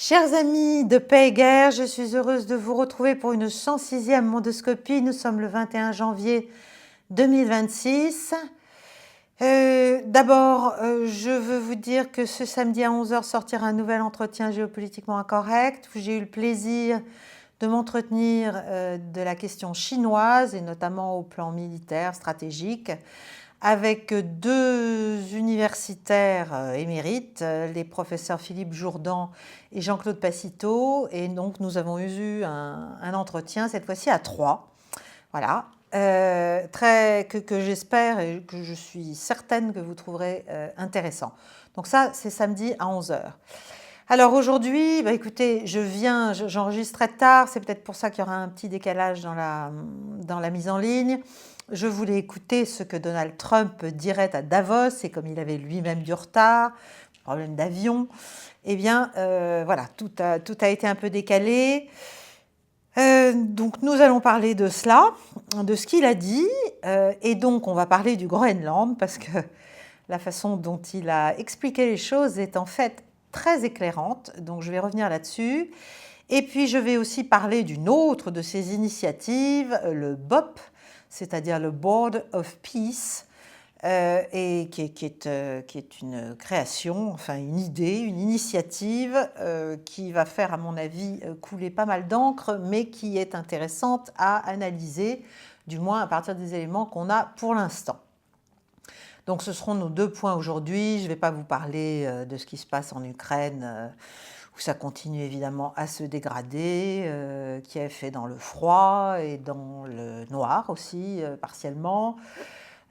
Chers amis de Paix et Guerre, je suis heureuse de vous retrouver pour une 106e Mondoscopie. Nous sommes le 21 janvier 2026. D'abord, je veux vous dire que ce samedi à 11 h sortira un nouvel entretien géopolitiquement incorrect où j'ai eu le plaisir de m'entretenir de la question chinoise et notamment au plan militaire, stratégique, avec deux universitaires émérites, les professeurs Philippe Jourdan et Jean-Claude Pacito. Et donc, nous avons eu un entretien, cette fois-ci à 3. Voilà. Que j'espère et que je suis certaine que vous trouverez intéressant. Donc ça, c'est samedi à 11 h. Alors aujourd'hui, écoutez, j'enregistrais tard, c'est peut-être pour ça qu'il y aura un petit décalage dans la mise en ligne. Je voulais écouter ce que Donald Trump dirait à Davos, et comme il avait lui-même du retard, problème d'avion, eh bien voilà, tout a été un peu décalé. Donc nous allons parler de cela, de ce qu'il a dit, et donc on va parler du Groenland, parce que la façon dont il a expliqué les choses est en fait très éclairante, donc je vais revenir là-dessus. Et puis je vais aussi parler d'une autre de ces initiatives, le BOP, c'est-à-dire le Board of Peace, et qui est une création, enfin une idée, une initiative qui va faire, à mon avis, couler pas mal d'encre, mais qui est intéressante à analyser, du moins à partir des éléments qu'on a pour l'instant. Donc ce seront nos deux points aujourd'hui. Je ne vais pas vous parler de ce qui se passe en Ukraine, où ça continue évidemment à se dégrader, Kiev est dans le froid et dans le noir aussi, partiellement.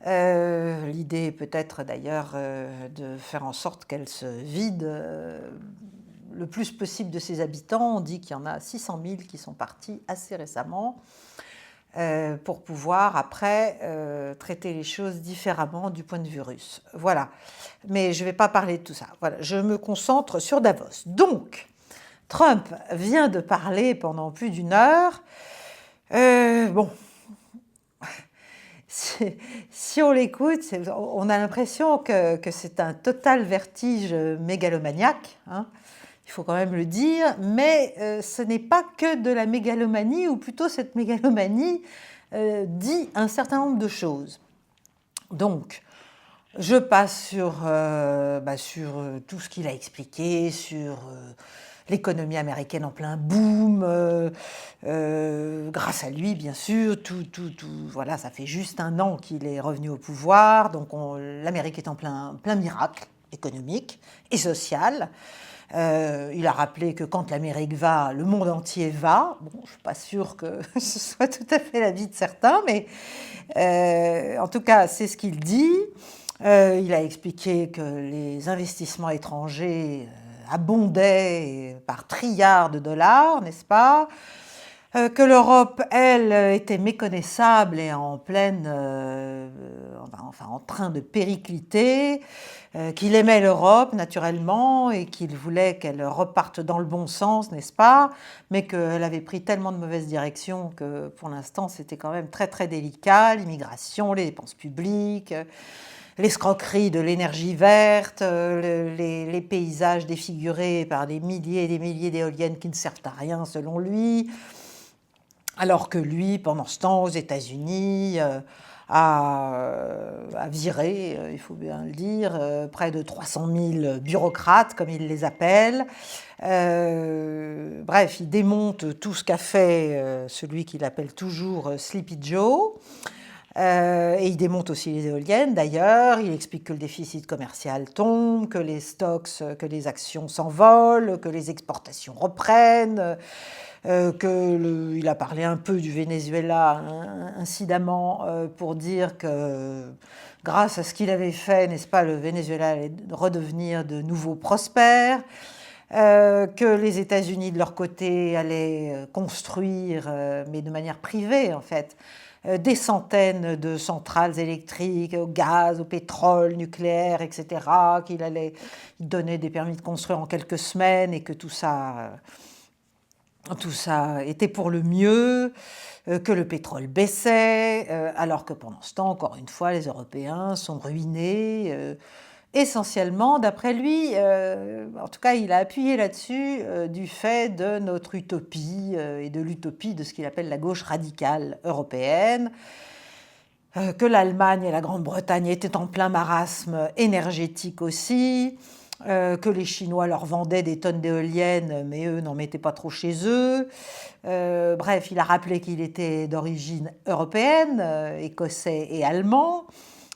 L'idée est peut-être d'ailleurs de faire en sorte qu'elle se vide le plus possible de ses habitants. On dit qu'il y en a 600 000 qui sont partis assez récemment pour pouvoir après traiter les choses différemment du point de vue russe. Voilà, mais je ne vais pas parler de tout ça. Voilà, je me concentre sur Davos. Donc, Trump vient de parler pendant plus d'une heure. Bon, si on l'écoute, on a l'impression que c'est un total vertige mégalomaniaque, hein, il faut quand même le dire, mais ce n'est pas que de la mégalomanie, ou plutôt cette mégalomanie dit un certain nombre de choses. Donc, je passe sur tout ce qu'il a expliqué, sur l'économie américaine en plein boom, grâce à lui, bien sûr. Voilà, ça fait juste 1 an qu'il est revenu au pouvoir. Donc, l'Amérique est en plein miracle économique et social. Il a rappelé que quand l'Amérique va, le monde entier va. Bon, je ne suis pas sûre que ce soit tout à fait l'avis de certains, mais en tout cas, c'est ce qu'il dit. Il a expliqué que les investissements étrangers abondaient par trilliards de dollars, n'est-ce pas ? Que l'Europe, elle, était méconnaissable et en train de péricliter, qu'il aimait l'Europe naturellement et qu'il voulait qu'elle reparte dans le bon sens, n'est-ce pas ? Mais qu'elle avait pris tellement de mauvaise direction que pour l'instant c'était quand même très très délicat, l'immigration, les dépenses publiques, l'escroquerie de l'énergie verte, les paysages défigurés par des milliers et des milliers d'éoliennes qui ne servent à rien selon lui. Alors que lui, pendant ce temps, aux États-Unis, a viré, il faut bien le dire, près de 300 000 bureaucrates, comme il les appelle. Bref, il démonte tout ce qu'a fait celui qu'il appelle toujours Sleepy Joe. Et il démonte aussi les éoliennes, d'ailleurs. Il explique que le déficit commercial tombe, que les stocks, que les actions s'envolent, que les exportations reprennent. Il a parlé un peu du Venezuela incidemment pour dire que grâce à ce qu'il avait fait, n'est-ce pas, le Venezuela allait redevenir de nouveau prospère, que les États-Unis de leur côté allaient construire, mais de manière privée en fait, des centaines de centrales électriques au gaz, au pétrole, nucléaire, etc., qu'il allait donner des permis de construire en quelques semaines et que tout ça était pour le mieux, que le pétrole baissait, alors que pendant ce temps, encore une fois, les Européens sont ruinés essentiellement, d'après lui, en tout cas il a appuyé là-dessus, du fait de notre utopie et de l'utopie de ce qu'il appelle la gauche radicale européenne, que l'Allemagne et la Grande-Bretagne étaient en plein marasme énergétique aussi, que les Chinois leur vendaient des tonnes d'éoliennes, mais eux n'en mettaient pas trop chez eux. Bref, il a rappelé qu'il était d'origine européenne, écossais et allemand,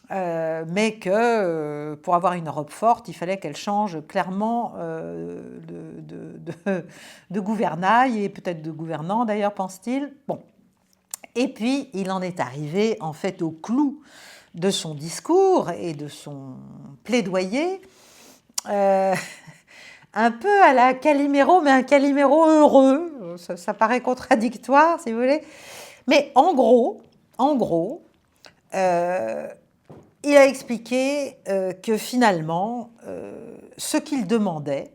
mais que pour avoir une Europe forte, il fallait qu'elle change clairement de gouvernail, et peut-être de gouvernant d'ailleurs, pense-t-il. Bon. Et puis, il en est arrivé en fait au clou de son discours et de son plaidoyer, un peu à la Calimero, mais un Calimero heureux. Ça paraît contradictoire, si vous voulez. Mais en gros, il a expliqué que finalement, ce qu'il demandait,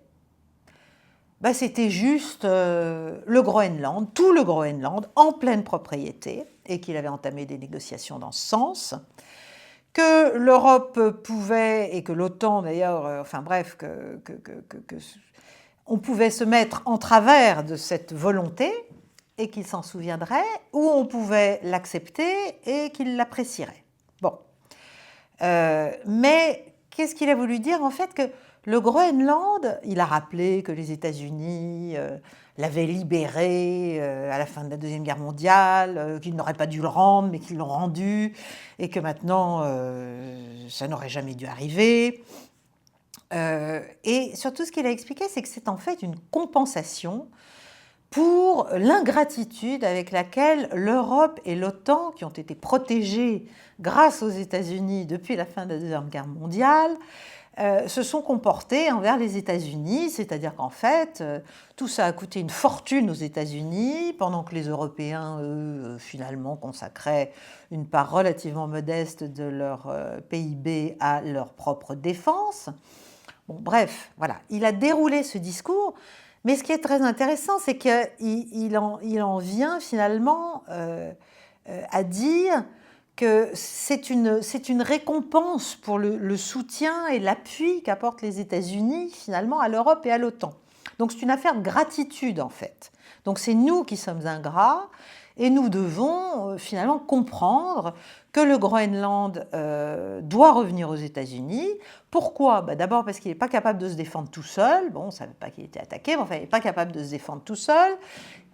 c'était juste le Groenland, tout le Groenland, en pleine propriété, et qu'il avait entamé des négociations dans ce sens, que l'Europe pouvait, et que l'OTAN d'ailleurs, enfin bref, on pouvait se mettre en travers de cette volonté, et qu'il s'en souviendrait, ou on pouvait l'accepter et qu'il l'apprécierait. Bon. Mais qu'est-ce qu'il a voulu dire en fait? Que le Groenland, il a rappelé que les États-Unis l'avaient libéré à la fin de la Deuxième Guerre mondiale, qu'ils n'auraient pas dû le rendre, mais qu'ils l'ont rendu, et que maintenant, ça n'aurait jamais dû arriver. Et surtout, ce qu'il a expliqué, c'est que c'est en fait une compensation pour l'ingratitude avec laquelle l'Europe et l'OTAN, qui ont été protégées grâce aux États-Unis depuis la fin de la Deuxième Guerre mondiale, se sont comportés envers les États-Unis, c'est-à-dire qu'en fait, tout ça a coûté une fortune aux États-Unis, pendant que les Européens, eux, finalement, consacraient une part relativement modeste de leur PIB à leur propre défense. Bon, bref, voilà, il a déroulé ce discours, mais ce qui est très intéressant, c'est qu'il en vient finalement à dire que c'est une récompense pour le soutien et l'appui qu'apportent les États-Unis finalement à l'Europe et à l'OTAN. Donc c'est une affaire de gratitude en fait. Donc c'est nous qui sommes ingrats et nous devons finalement comprendre que le Groenland doit revenir aux États-Unis. Pourquoi? D'abord parce qu'il n'est pas capable de se défendre tout seul. Bon, on ne savait pas qu'il était attaqué, mais enfin il n'est pas capable de se défendre tout seul.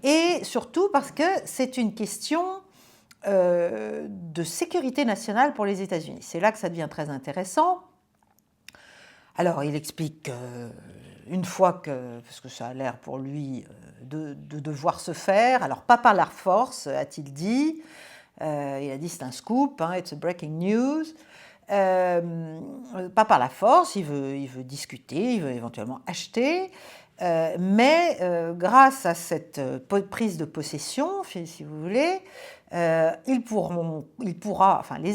Et surtout parce que c'est une question de sécurité nationale pour les États-Unis. C'est là que ça devient très intéressant. Alors, il explique qu'une fois que, parce que ça a l'air pour lui de devoir se faire, alors pas par la force, a-t-il dit, il a dit c'est un scoop, hein, it's a breaking news, pas par la force, il veut discuter, il veut éventuellement acheter, mais grâce à cette prise de possession, si vous voulez, les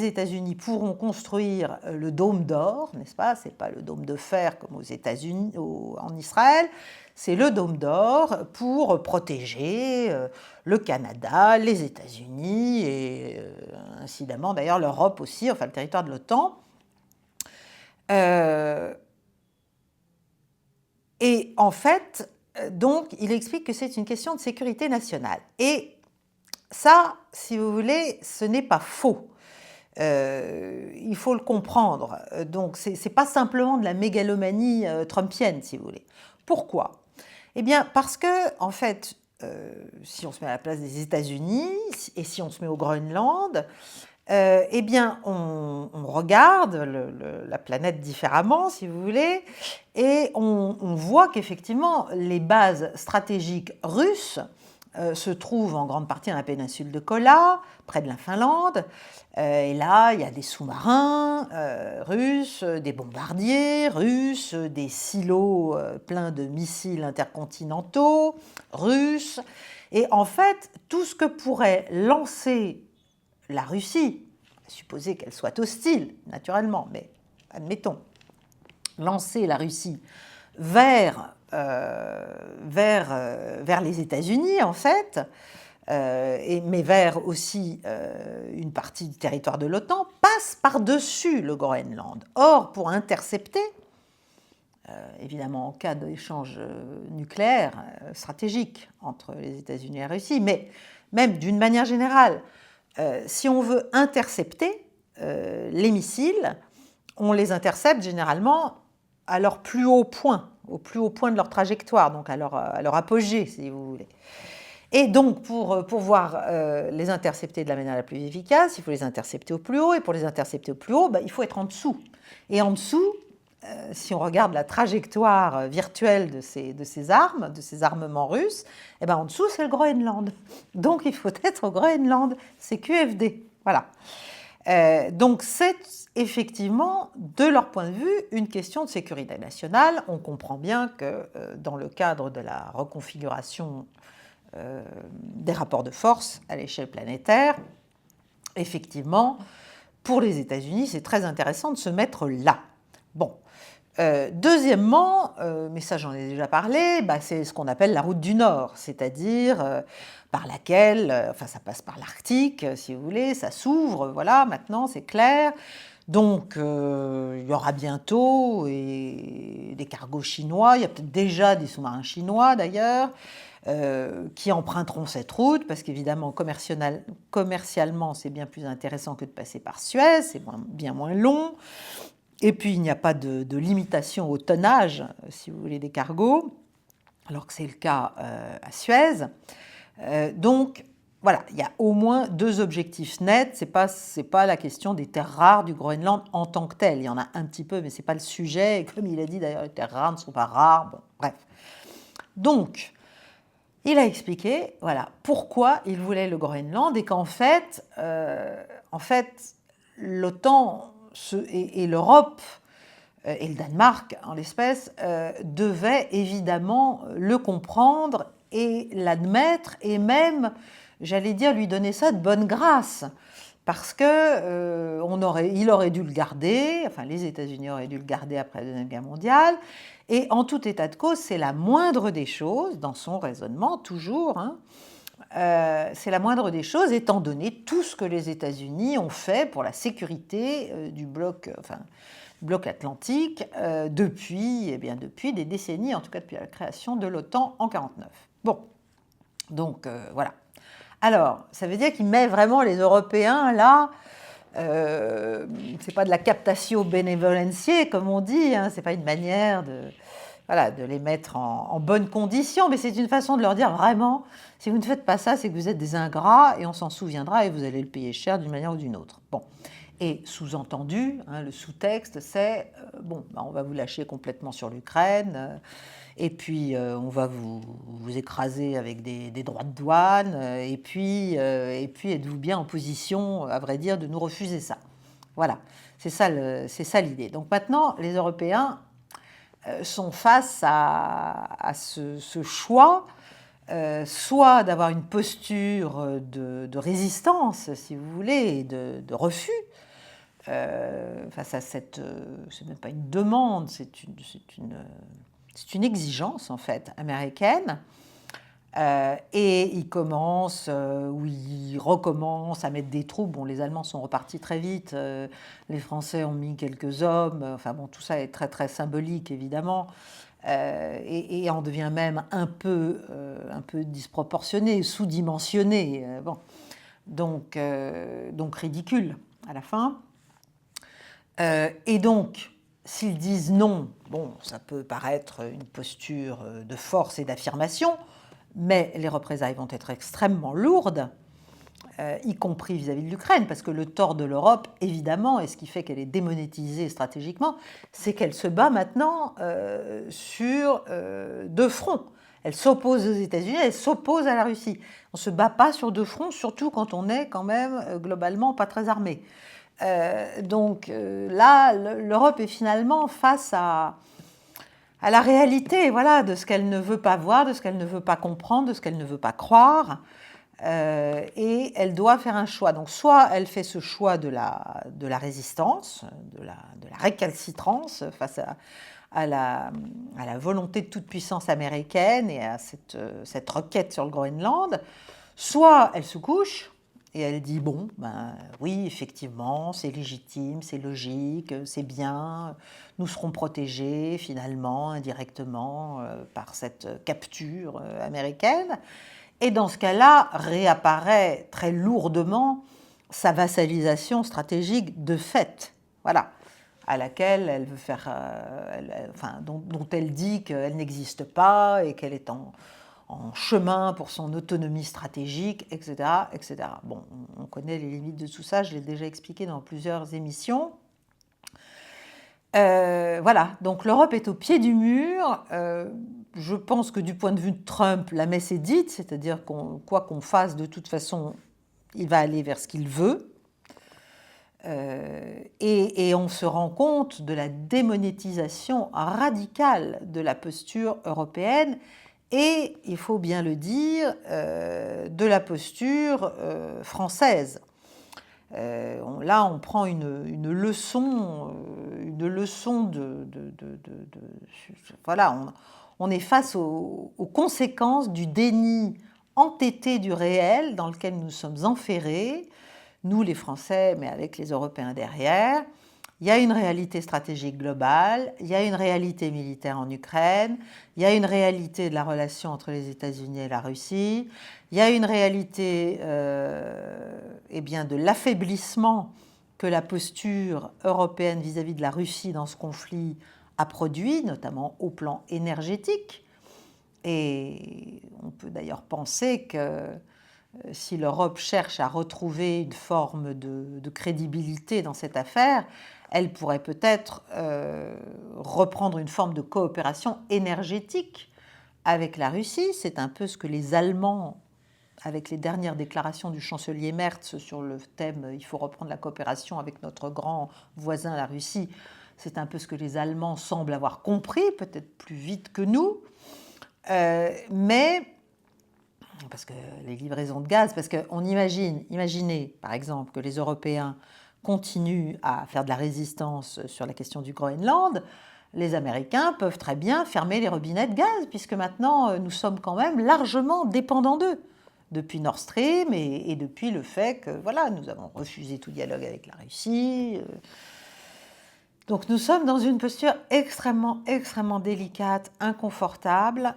États-Unis pourront construire le dôme d'or, n'est-ce pas? C'est pas le dôme de fer comme aux États-Unis, en Israël, c'est le dôme d'or pour protéger le Canada, les États-Unis et incidemment d'ailleurs l'Europe aussi, enfin le territoire de l'OTAN. Et en fait, donc, il explique que c'est une question de sécurité nationale. Et ça, si vous voulez, ce n'est pas faux. Il faut le comprendre. Donc, ce n'est pas simplement de la mégalomanie trumpienne, si vous voulez. Pourquoi? Eh bien, parce que, en fait, si on se met à la place des États-Unis et si on se met au Groenland, eh bien, on regarde la planète différemment, si vous voulez, et on voit qu'effectivement, les bases stratégiques russes se trouvent en grande partie dans la péninsule de Kola, près de la Finlande. Et là, il y a des sous-marins russes, des bombardiers russes, des silos pleins de missiles intercontinentaux russes. Et en fait, tout ce que pourrait lancer la Russie, à supposer qu'elle soit hostile, naturellement, mais admettons, lancer la Russie vers les États-Unis, en fait, mais vers aussi une partie du territoire de l'OTAN, passe par-dessus le Groenland. Or, pour intercepter, évidemment en cas d'échange nucléaire stratégique entre les États-Unis et la Russie, mais même d'une manière générale, si on veut intercepter les missiles, on les intercepte généralement à leur plus haut point, au plus haut point de leur trajectoire, donc à leur apogée, si vous voulez. Et donc, pour pouvoir les intercepter de la manière la plus efficace, il faut les intercepter au plus haut, et pour les intercepter au plus haut, il faut être en dessous. Et en dessous, si on regarde la trajectoire virtuelle de ces armes, de ces armements russes, en dessous, c'est le Groenland. Donc, il faut être au Groenland. C'est QFD. Voilà. Donc, c'est effectivement, de leur point de vue, une question de sécurité nationale. On comprend bien que dans le cadre de la reconfiguration des rapports de force à l'échelle planétaire, effectivement, pour les États-Unis, c'est très intéressant de se mettre là. Bon. Deuxièmement, mais ça j'en ai déjà parlé, c'est ce qu'on appelle la route du Nord, c'est-à-dire par laquelle, ça passe par l'Arctique, si vous voulez, ça s'ouvre, voilà, maintenant c'est clair. Donc il y aura bientôt des cargos chinois, il y a peut-être déjà des sous-marins chinois d'ailleurs, qui emprunteront cette route, parce qu'évidemment, commercialement, c'est bien plus intéressant que de passer par Suez, c'est bien moins long. Et puis, il n'y a pas de limitation au tonnage, si vous voulez, des cargos, alors que c'est le cas à Suez. Donc, voilà, il y a au moins deux objectifs nets. C'est pas la question des terres rares du Groenland en tant que telles. Il y en a un petit peu, mais ce n'est pas le sujet. Et comme il a dit, d'ailleurs, les terres rares ne sont pas rares. Bon, bref. Donc, il a expliqué, voilà, pourquoi il voulait le Groenland et qu'en fait, l'OTAN et l'Europe et le Danemark, en l'espèce, devaient évidemment le comprendre et l'admettre et même, j'allais dire, lui donner ça de bonne grâce. Parce que il aurait dû le garder, enfin les États-Unis auraient dû le garder après la Deuxième Guerre mondiale, et en tout état de cause, c'est la moindre des choses, dans son raisonnement toujours, c'est la moindre des choses, étant donné tout ce que les États-Unis ont fait pour la sécurité du bloc atlantique depuis des décennies, en tout cas depuis la création de l'OTAN en 1949. Bon, donc voilà. Alors, ça veut dire qu'il met vraiment les Européens là. C'est pas de la captatio benevolentiae, comme on dit, c'est pas une manière de les mettre en bonnes conditions, mais c'est une façon de leur dire vraiment, si vous ne faites pas ça, c'est que vous êtes des ingrats et on s'en souviendra et vous allez le payer cher d'une manière ou d'une autre. Bon. Et sous-entendu, le sous-texte, c'est on va vous lâcher complètement sur l'Ukraine, et puis on va vous écraser avec des droits de douane, et puis êtes-vous bien en position, à vrai dire, de nous refuser ça. Voilà, c'est ça l'idée. Donc maintenant, les Européens sont face à ce choix, soit d'avoir une posture de résistance, si vous voulez, de refus, face à cette... c'est même pas une demande, c'est une exigence, en fait, américaine. Et ils recommencent à mettre des troupes. Bon, les Allemands sont repartis très vite, les Français ont mis quelques hommes. Tout ça est très, très symbolique, évidemment. Et on devient même un peu disproportionné, sous-dimensionné. Donc ridicule, à la fin. Et donc, s'ils disent non, ça peut paraître une posture de force et d'affirmation, mais les représailles vont être extrêmement lourdes, y compris vis-à-vis de l'Ukraine, parce que le tort de l'Europe, évidemment, et ce qui fait qu'elle est démonétisée stratégiquement, c'est qu'elle se bat maintenant sur deux fronts. Elle s'oppose aux États-Unis, elle s'oppose à la Russie. On ne se bat pas sur deux fronts, surtout quand on est quand même globalement pas très armé. Donc là, l'Europe est finalement face à la réalité, de ce qu'elle ne veut pas voir, de ce qu'elle ne veut pas comprendre, de ce qu'elle ne veut pas croire. Et elle doit faire un choix. Donc soit elle fait ce choix de la résistance, de la récalcitrance face à la volonté de toute puissance américaine et à cette requête sur le Groenland, soit elle se couche Et elle dit, bon, ben oui, effectivement, c'est légitime, c'est logique, c'est bien, nous serons protégés finalement, indirectement, par cette capture américaine. Et dans ce cas-là, réapparaît très lourdement sa vassalisation stratégique de fait, voilà, à laquelle elle veut faire, dont elle dit qu'elle n'existe pas et qu'elle est en chemin pour son autonomie stratégique, etc., etc. Bon, on connaît les limites de tout ça, je l'ai déjà expliqué dans plusieurs émissions. Voilà, donc l'Europe est au pied du mur. Je pense que du point de vue de Trump, la messe est dite, c'est-à-dire quoi qu'on fasse, de toute façon, il va aller vers ce qu'il veut. Et on se rend compte de la démonétisation radicale de la posture européenne et, il faut bien le dire, de la posture française. Là, on prend une leçon voilà, on est face aux conséquences du déni entêté du réel dans lequel nous sommes enferrés, nous les Français, mais avec les Européens derrière. Il y a une réalité stratégique globale, il y a une réalité militaire en Ukraine, il y a une réalité de la relation entre les États-Unis et la Russie, il y a une réalité de l'affaiblissement que la posture européenne vis-à-vis de la Russie dans ce conflit a produit, notamment au plan énergétique. Et on peut d'ailleurs penser que si l'Europe cherche à retrouver une forme de crédibilité dans cette affaire, elle pourrait peut-être reprendre une forme de coopération énergétique avec la Russie. C'est un peu ce que les Allemands, avec les dernières déclarations du chancelier Merz sur le thème « il faut reprendre la coopération avec notre grand voisin, la Russie », c'est un peu ce que les Allemands semblent avoir compris, peut-être plus vite que nous. Mais parce que les livraisons de gaz, parce qu'on imaginez par exemple que les Européens continuent à faire de la résistance sur la question du Groenland, les Américains peuvent très bien fermer les robinets de gaz, puisque maintenant nous sommes quand même largement dépendants d'eux, depuis Nord Stream et depuis le fait que voilà, nous avons refusé tout dialogue avec la Russie. Donc nous sommes dans une posture extrêmement, extrêmement délicate, inconfortable,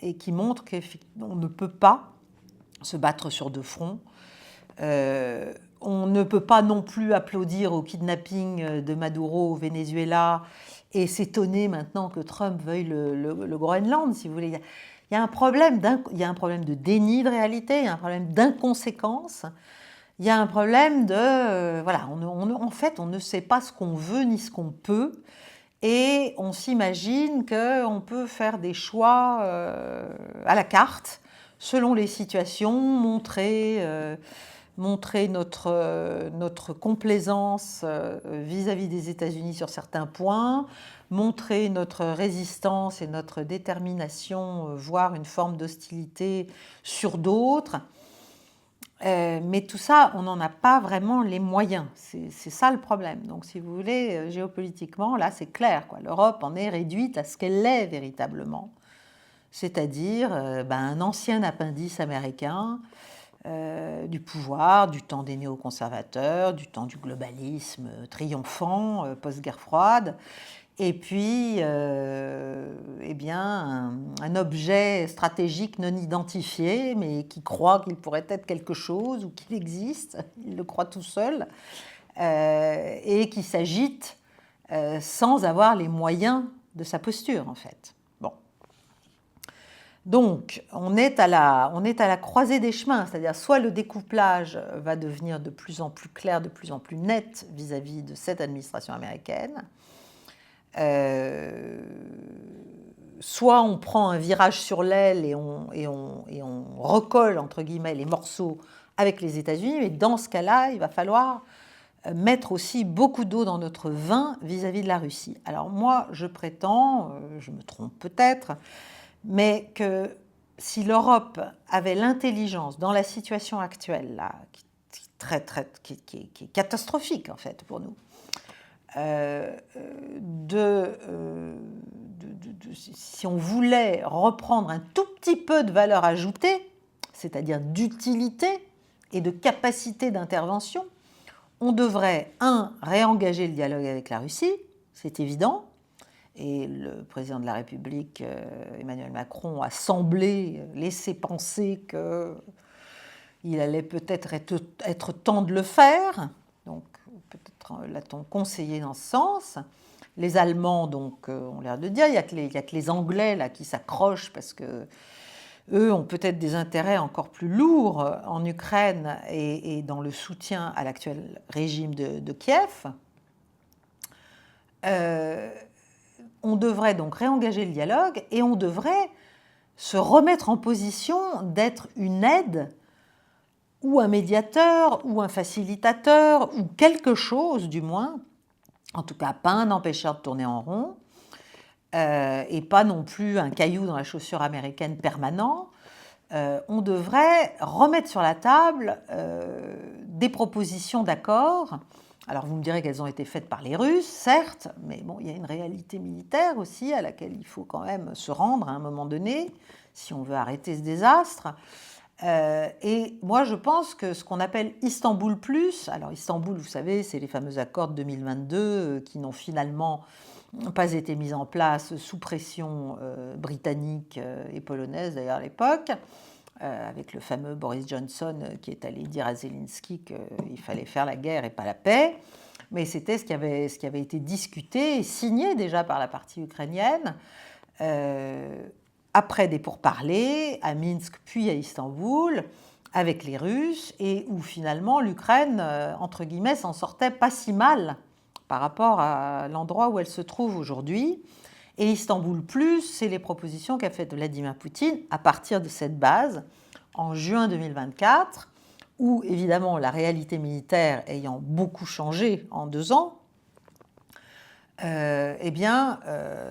et qui montre qu'on ne peut pas se battre sur deux fronts. On ne peut pas non plus applaudir au kidnapping de Maduro au Venezuela et s'étonner maintenant que Trump veuille le Groenland, si vous voulez. Il y a un problème de déni de réalité, il y a un problème d'inconséquence, il y a un problème de... voilà, en fait, on ne sait pas ce qu'on veut ni ce qu'on peut. Et on s'imagine qu'on peut faire des choix à la carte, selon les situations, montrer notre complaisance vis-à-vis des États-Unis sur certains points, montrer notre résistance et notre détermination, voire une forme d'hostilité sur d'autres. Mais tout ça, on n'en a pas vraiment les moyens. C'est ça le problème. Donc, si vous voulez, géopolitiquement, là, c'est clair, quoi. L'Europe en est réduite à ce qu'elle est véritablement, c'est-à-dire un ancien appendice américain du pouvoir, du temps des néoconservateurs, du temps du globalisme triomphant, post-guerre froide, et puis un objet stratégique non identifié, mais qui croit qu'il pourrait être quelque chose ou qu'il existe, il le croit tout seul, et qui s'agite sans avoir les moyens de sa posture, en fait. Bon. Donc, on est à la croisée des chemins, c'est-à-dire soit le découplage va devenir de plus en plus clair, de plus en plus net vis-à-vis de cette administration américaine, soit on prend un virage sur l'aile et on recolle, entre guillemets, les morceaux avec les États-Unis, mais dans ce cas-là, il va falloir mettre aussi beaucoup d'eau dans notre vin vis-à-vis de la Russie. Alors moi, je prétends, je me trompe peut-être, mais que si l'Europe avait l'intelligence, dans la situation actuelle, là, qui est catastrophique en fait pour nous, si on voulait reprendre un tout petit peu de valeur ajoutée, c'est-à-dire d'utilité et de capacité d'intervention, on devrait, réengager le dialogue avec la Russie, c'est évident, et le président de la République, Emmanuel Macron, a semblé laisser penser qu'il allait peut-être être temps de le faire, donc peut-être l'a-t-on conseillé dans ce sens. Les Allemands donc, ont l'air de dire, il n'y a que les Anglais là, qui s'accrochent parce que eux ont peut-être des intérêts encore plus lourds en Ukraine et dans le soutien à l'actuel régime de Kiev. On devrait donc réengager le dialogue et on devrait se remettre en position d'être une aide ou un médiateur ou un facilitateur ou quelque chose du moins, en tout cas pas un empêcheur de tourner en rond, et pas non plus un caillou dans la chaussure américaine permanent. On devrait remettre sur la table des propositions d'accord. Alors vous me direz qu'elles ont été faites par les Russes, certes, mais bon, il y a une réalité militaire aussi à laquelle il faut quand même se rendre à un moment donné, si on veut arrêter ce désastre. Et moi, je pense que ce qu'on appelle Istanbul Plus, alors Istanbul, vous savez, c'est les fameux accords de 2022 qui n'ont finalement pas été mis en place sous pression britannique et polonaise d'ailleurs à l'époque, avec le fameux Boris Johnson qui est allé dire à Zelensky qu'il fallait faire la guerre et pas la paix. Mais c'était ce qui avait été discuté et signé déjà par la partie ukrainienne après des pourparlers à Minsk puis à Istanbul avec les Russes et où finalement l'Ukraine, entre guillemets, s'en sortait pas si mal par rapport à l'endroit où elle se trouve aujourd'hui. Et Istanbul Plus, c'est les propositions qu'a faites Vladimir Poutine à partir de cette base en juin 2024, où évidemment la réalité militaire ayant beaucoup changé en 2 ans, eh bien,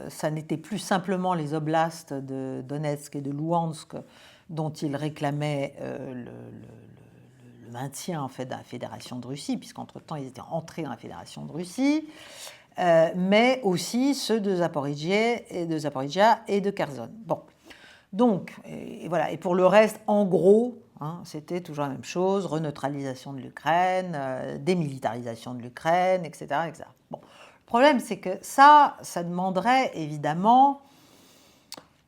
ça n'était plus simplement les oblasts de Donetsk et de Louhansk dont il réclamait le maintien en fait, de la Fédération de Russie, puisqu'entre-temps ils étaient entrés dans la Fédération de Russie, mais aussi ceux de Zaporijia et de Kherson. Bon, donc, et voilà. Et pour le reste, en gros, c'était toujours la même chose, reneutralisation de l'Ukraine, démilitarisation de l'Ukraine, etc., etc. Bon. Le problème, c'est que ça demanderait évidemment,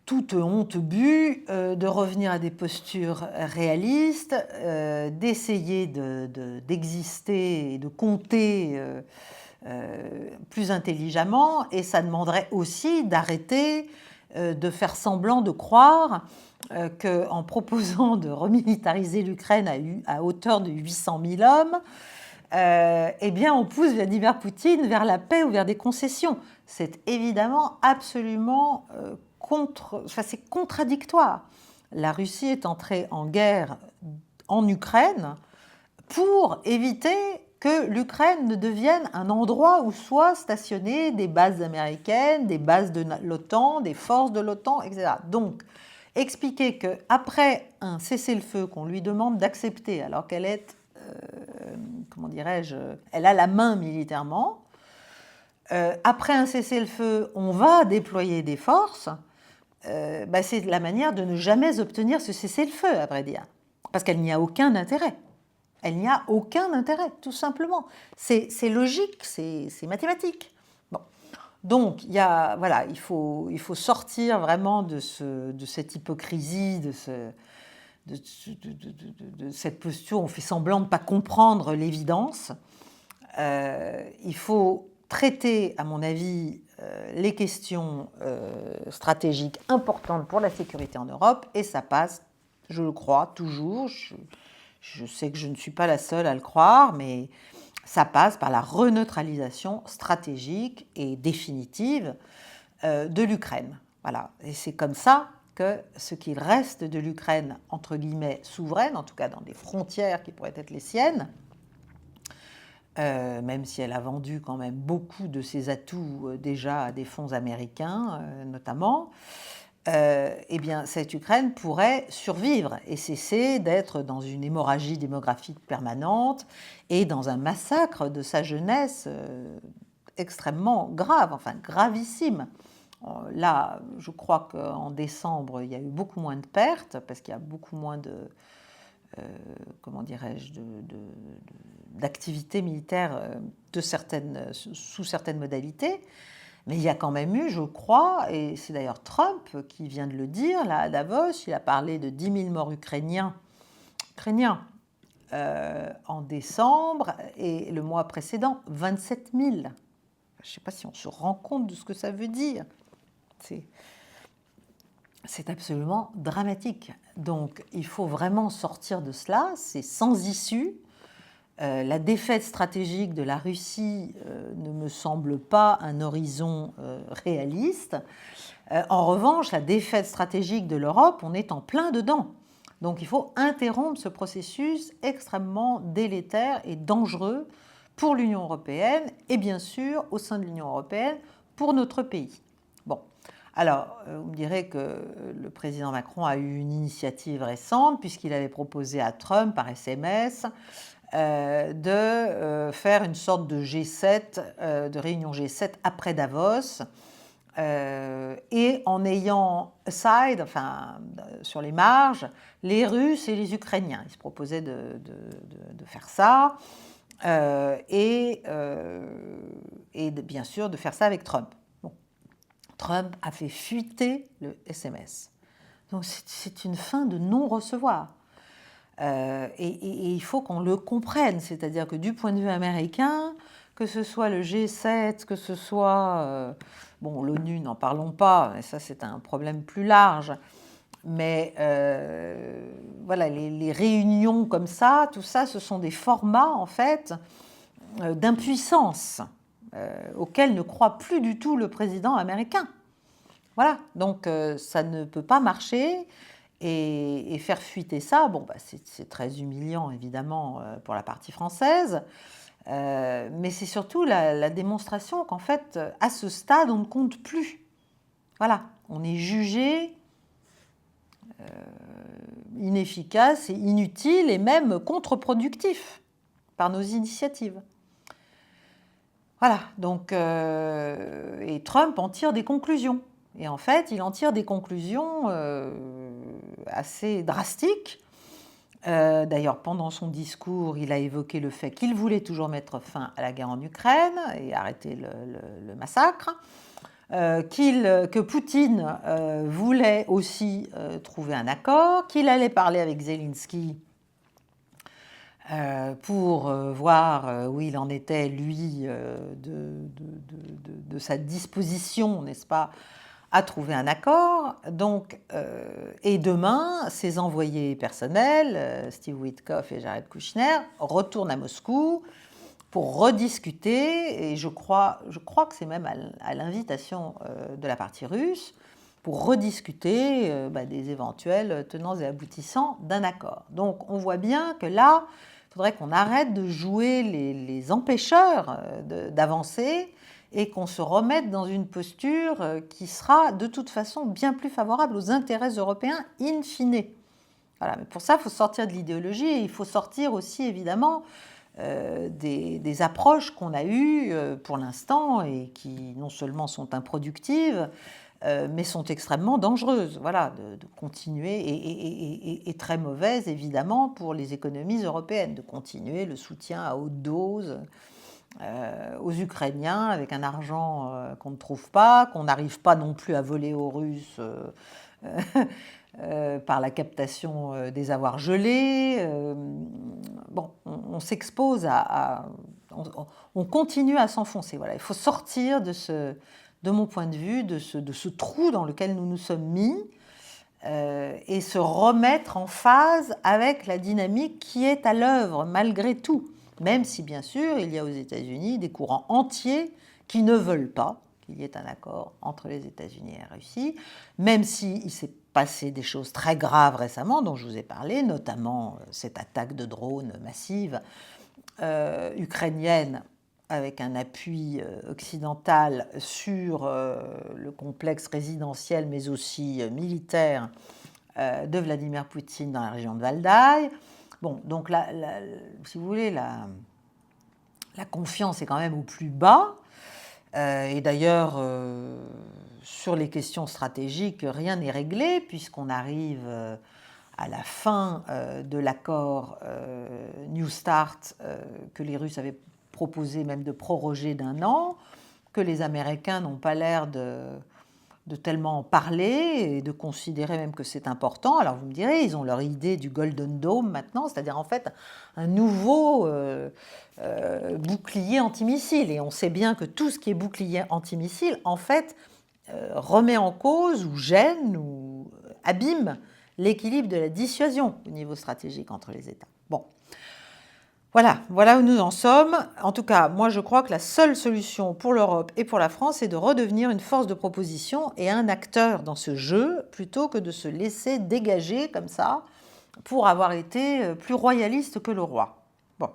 toute honte bue, de revenir à des postures réalistes, d'essayer d'exister et de compter plus intelligemment, et ça demanderait aussi d'arrêter de faire semblant de croire qu'en proposant de remilitariser l'Ukraine à hauteur de 800 000 hommes, eh bien on pousse Vladimir Poutine vers la paix ou vers des concessions. C'est évidemment absolument c'est contradictoire. La Russie est entrée en guerre en Ukraine pour éviter que l'Ukraine ne devienne un endroit où soient stationnées des bases américaines, des bases de l'OTAN, des forces de l'OTAN, etc. Donc, expliquer qu'après un cessez-le-feu qu'on lui demande d'accepter, alors qu'elle est, comment dirais-je, elle a la main militairement, après un cessez-le-feu, on va déployer des forces, c'est la manière de ne jamais obtenir ce cessez-le-feu, à vrai dire, parce qu'elle n'y a aucun intérêt. Elle n'y a aucun intérêt, tout simplement. C'est logique, c'est mathématique. Bon. Donc, il faut sortir vraiment de cette hypocrisie, de cette posture où on fait semblant de ne pas comprendre l'évidence. Il faut traiter, à mon avis, les questions stratégiques importantes pour la sécurité en Europe, et ça passe, je le crois, toujours. Je sais que je ne suis pas la seule à le croire, mais ça passe par la reneutralisation stratégique et définitive de l'Ukraine. Voilà. Et c'est comme ça que ce qu'il reste de l'Ukraine, entre guillemets, souveraine, en tout cas dans des frontières qui pourraient être les siennes, même si elle a vendu quand même beaucoup de ses atouts déjà à des fonds américains, notamment, eh bien, cette Ukraine pourrait survivre et cesser d'être dans une hémorragie démographique permanente et dans un massacre de sa jeunesse extrêmement grave, enfin gravissime. Là, je crois qu'en décembre, il y a eu beaucoup moins de pertes, parce qu'il y a beaucoup moins de, comment dirais-je, d'activités militaires sous certaines modalités. Mais il y a quand même eu, je crois, et c'est d'ailleurs Trump qui vient de le dire, là à Davos, il a parlé de 10 000 morts ukrainiens en décembre, et le mois précédent, 27 000. Je ne sais pas si on se rend compte de ce que ça veut dire. C'est absolument dramatique. Donc il faut vraiment sortir de cela, c'est sans issue. La défaite stratégique de la Russie ne me semble pas un horizon réaliste. En revanche, la défaite stratégique de l'Europe, on est en plein dedans. Donc il faut interrompre ce processus extrêmement délétère et dangereux pour l'Union européenne et bien sûr au sein de l'Union européenne pour notre pays. Bon, alors vous me direz que le président Macron a eu une initiative récente puisqu'il avait proposé à Trump par SMS de faire une sorte de G7, de réunion G7 après Davos, et en ayant aside, enfin sur les marges, les Russes et les Ukrainiens. Il se proposait de faire ça, et bien sûr de faire ça avec Trump. Bon. Trump a fait fuiter le SMS. Donc c'est une fin de non-recevoir. Et il faut qu'on le comprenne, c'est-à-dire que du point de vue américain, que ce soit le G7, que ce soit l'ONU, n'en parlons pas, et ça c'est un problème plus large, mais voilà, les réunions comme ça, tout ça, ce sont des formats en fait d'impuissance auxquels ne croit plus du tout le président américain. Voilà, donc ça ne peut pas marcher. Et faire fuiter ça, c'est très humiliant évidemment pour la partie française, mais c'est surtout la démonstration qu'en fait, à ce stade, on ne compte plus. Voilà, on est jugé inefficace et inutile et même contre-productif par nos initiatives. Voilà, donc, et Trump en tire des conclusions. Et en fait, il en tire des conclusions assez drastiques. D'ailleurs, pendant son discours, il a évoqué le fait qu'il voulait toujours mettre fin à la guerre en Ukraine et arrêter le massacre, que Poutine voulait aussi trouver un accord, qu'il allait parler avec Zelensky pour voir où il en était, lui, de sa disposition, n'est-ce pas, à trouver un accord. Donc, et demain, ses envoyés personnels, Steve Witkoff et Jared Kushner, retournent à Moscou pour rediscuter, et je crois que c'est même à l'invitation de la partie russe, pour rediscuter des éventuels tenants et aboutissants d'un accord. Donc on voit bien que là, il faudrait qu'on arrête de jouer les empêcheurs d'avancer et qu'on se remette dans une posture qui sera de toute façon bien plus favorable aux intérêts européens in fine. Voilà, mais pour ça, il faut sortir de l'idéologie et il faut sortir aussi évidemment des approches qu'on a eues pour l'instant et qui non seulement sont improductives, mais sont extrêmement dangereuses. Voilà, de continuer, et très mauvaises évidemment pour les économies européennes, de continuer le soutien à haute dose aux Ukrainiens avec un argent qu'on ne trouve pas, qu'on n'arrive pas non plus à voler aux Russes par la captation des avoirs gelés. On s'expose on continue à s'enfoncer. Voilà, il faut sortir de mon point de vue, de ce trou dans lequel nous nous sommes mis et se remettre en phase avec la dynamique qui est à l'œuvre malgré tout. Même si, bien sûr, il y a aux États-Unis des courants entiers qui ne veulent pas qu'il y ait un accord entre les États-Unis et la Russie, même s'il s'est passé des choses très graves récemment, dont je vous ai parlé, notamment cette attaque de drones massive ukrainienne avec un appui occidental sur le complexe résidentiel, mais aussi militaire de Vladimir Poutine dans la région de Valdai. Bon, donc si vous voulez, la confiance est quand même au plus bas. Et d'ailleurs, sur les questions stratégiques, rien n'est réglé, puisqu'on arrive à la fin de l'accord New Start que les Russes avaient proposé même de proroger d'1 an, que les Américains n'ont pas l'air de tellement en parler et de considérer même que c'est important. Alors vous me direz, ils ont leur idée du Golden Dome maintenant, c'est-à-dire en fait un nouveau bouclier antimissile. Et on sait bien que tout ce qui est bouclier antimissile, en fait, remet en cause ou gêne ou abîme l'équilibre de la dissuasion au niveau stratégique entre les États. Bon. Voilà où nous en sommes. En tout cas, moi je crois que la seule solution pour l'Europe et pour la France, c'est de redevenir une force de proposition et un acteur dans ce jeu, plutôt que de se laisser dégager comme ça pour avoir été plus royaliste que le roi. Bon.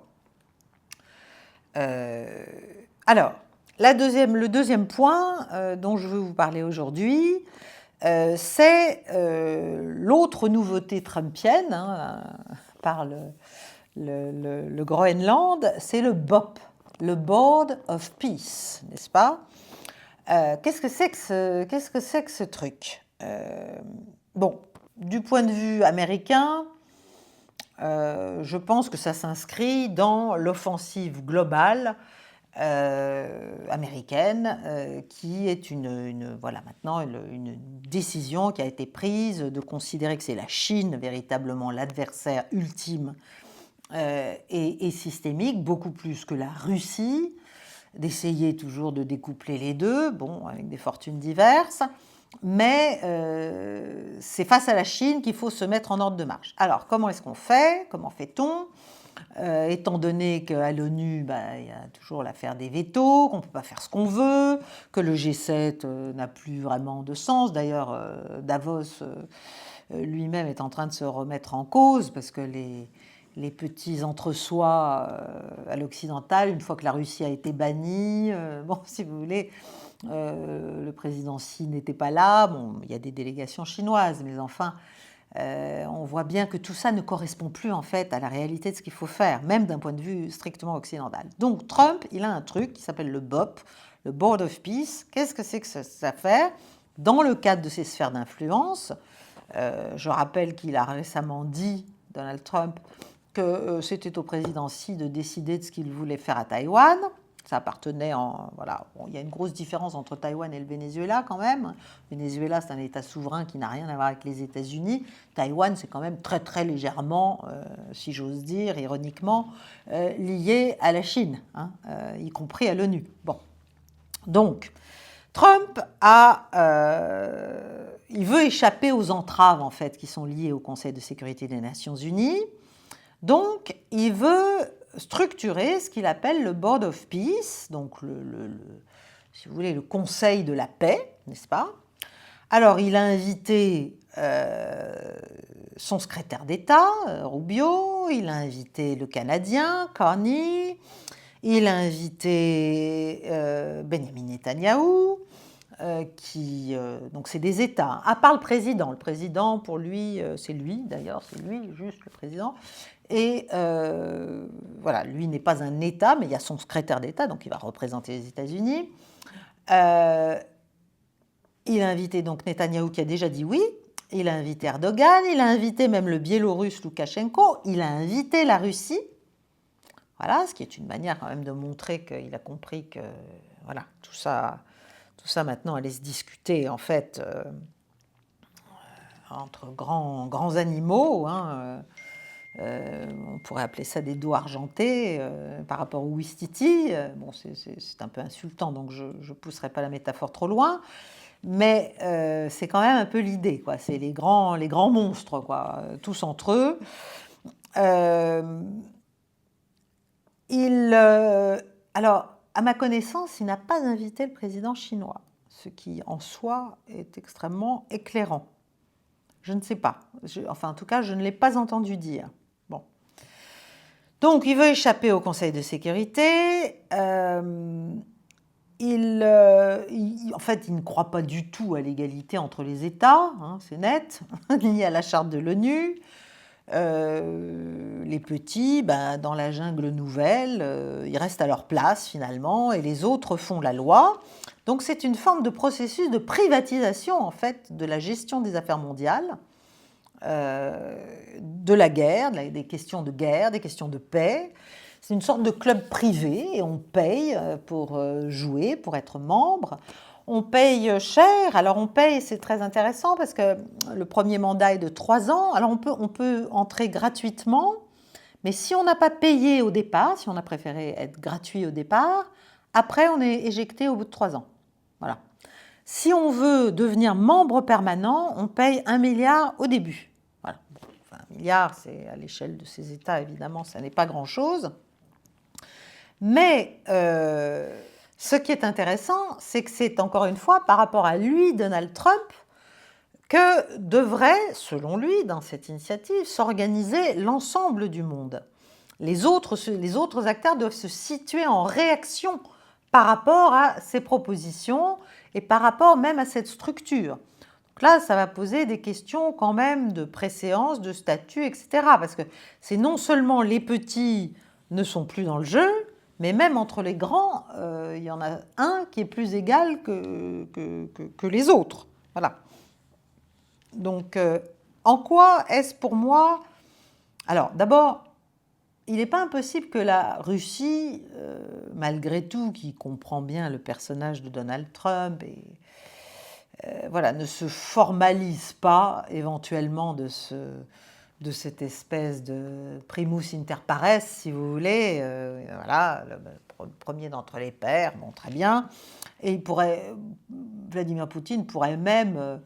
Alors, le deuxième point dont je veux vous parler aujourd'hui, c'est l'autre nouveauté trumpienne, par le Groenland, c'est le BOP, le Board of Peace, n'est-ce pas? Qu'est-ce que c'est que ce truc? Bon, du point de vue américain, je pense que ça s'inscrit dans l'offensive globale américaine, qui est maintenant une décision qui a été prise de considérer que c'est la Chine véritablement l'adversaire ultime et systémique, beaucoup plus que la Russie, d'essayer toujours de découpler les deux, bon, avec des fortunes diverses, mais c'est face à la Chine qu'il faut se mettre en ordre de marche. Alors, comment est-ce qu'on fait? Comment fait-on? Étant donné qu'à l'ONU, il y a toujours l'affaire des vétos, qu'on ne peut pas faire ce qu'on veut, que le G7 n'a plus vraiment de sens. D'ailleurs, Davos lui-même est en train de se remettre en cause, parce que les petits entre-soi à l'occidental, une fois que la Russie a été bannie, bon, si vous voulez, le président Xi n'était pas là, bon, il y a des délégations chinoises, mais enfin, on voit bien que tout ça ne correspond plus en fait à la réalité de ce qu'il faut faire, même d'un point de vue strictement occidental. Donc Trump, il a un truc qui s'appelle le BOP, le Board of Peace. Qu'est-ce que c'est que cette affaire? Dans le cadre de ses sphères d'influence, je rappelle qu'il a récemment dit, Donald Trump, que c'était au président Xi de décider de ce qu'il voulait faire à Taïwan. Ça appartenait voilà, bon, il y a une grosse différence entre Taïwan et le Venezuela quand même. Le Venezuela, c'est un État souverain qui n'a rien à voir avec les États-Unis. Taïwan, c'est quand même très très légèrement, si j'ose dire, ironiquement, lié à la Chine, y compris à l'ONU. Bon. Donc, Trump il veut échapper aux entraves en fait qui sont liées au Conseil de sécurité des Nations Unies. Donc, il veut structurer ce qu'il appelle le Board of Peace, donc si vous voulez, le Conseil de la paix, n'est-ce pas? Alors, il a invité son secrétaire d'État, Rubio, il a invité le Canadien, Carney, il a invité Benjamin Netanyahou, donc c'est des États, à part le président. Le président, pour lui, c'est lui d'ailleurs, c'est lui, juste le président. Et voilà, lui n'est pas un État, mais il y a son secrétaire d'État, donc il va représenter les États-Unis. Il a invité donc Netanyahou qui a déjà dit oui, il a invité Erdogan, il a invité même le Biélorusse Loukachenko, il a invité la Russie. Voilà, ce qui est une manière quand même de montrer qu'il a compris que voilà, tout ça maintenant allait se discuter en fait entre grands animaux. On pourrait appeler ça des dos argentés par rapport au Ouistiti. Bon, c'est un peu insultant, donc je ne pousserai pas la métaphore trop loin. Mais c'est quand même un peu l'idée, quoi. C'est les grands monstres, quoi, tous entre eux. Alors, à ma connaissance, il n'a pas invité le président chinois, ce qui, en soi, est extrêmement éclairant. Je ne sais pas. En tout cas, je ne l'ai pas entendu dire. Bon. Donc, il veut échapper au Conseil de sécurité. En fait, il ne croit pas du tout à l'égalité entre les États, c'est net, ni à la charte de l'ONU. Les petits, dans la jungle nouvelle, ils restent à leur place finalement, et les autres font la loi. Donc c'est une forme de processus de privatisation en fait de la gestion des affaires mondiales, de la guerre, des questions de guerre, des questions de paix. C'est une sorte de club privé et on paye pour jouer, pour être membre. On paye cher. Alors on paye, c'est très intéressant parce que le premier mandat est de 3 ans. Alors on peut entrer gratuitement, mais si on n'a pas payé au départ, si on a préféré être gratuit au départ, après on est éjecté au bout de 3 ans. Voilà. Si on veut devenir membre permanent, on paye 1 milliard au début. Voilà. Enfin, 1 milliard, c'est à l'échelle de ces États, évidemment, ça n'est pas grand-chose. Mais ce qui est intéressant, c'est que c'est encore une fois par rapport à lui, Donald Trump, que devrait, selon lui, dans cette initiative, s'organiser l'ensemble du monde. Les autres acteurs doivent se situer en réaction par rapport à ces propositions et par rapport même à cette structure. Donc là, ça va poser des questions quand même de préséance, de statut, etc. Parce que c'est non seulement les petits ne sont plus dans le jeu, mais même entre les grands, il y en a un qui est plus égal que les autres. Voilà. Donc, en quoi est-ce pour moi... Alors, d'abord, il n'est pas impossible que la Russie, malgré tout, qui comprend bien le personnage de Donald Trump, et, voilà, ne se formalise pas éventuellement de cette espèce de primus inter pares, si vous voulez. Voilà, le premier d'entre les pairs, bon, très bien. Et Vladimir Poutine pourrait même...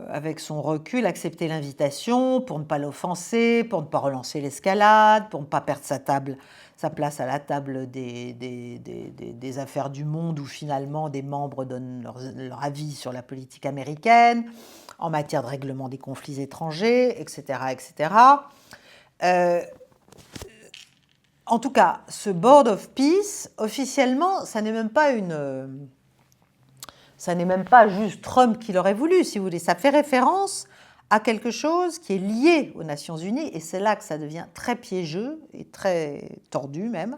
avec son recul, accepter l'invitation pour ne pas l'offenser, pour ne pas relancer l'escalade, pour ne pas perdre sa place à la table des affaires du monde où finalement des membres donnent leur avis sur la politique américaine, en matière de règlement des conflits étrangers, etc. etc. En tout cas, ce Board of Peace, officiellement, ça n'est même pas ça n'est même pas juste Trump qui l'aurait voulu, si vous voulez. Ça fait référence à quelque chose qui est lié aux Nations Unies, et c'est là que ça devient très piégeux et très tordu même.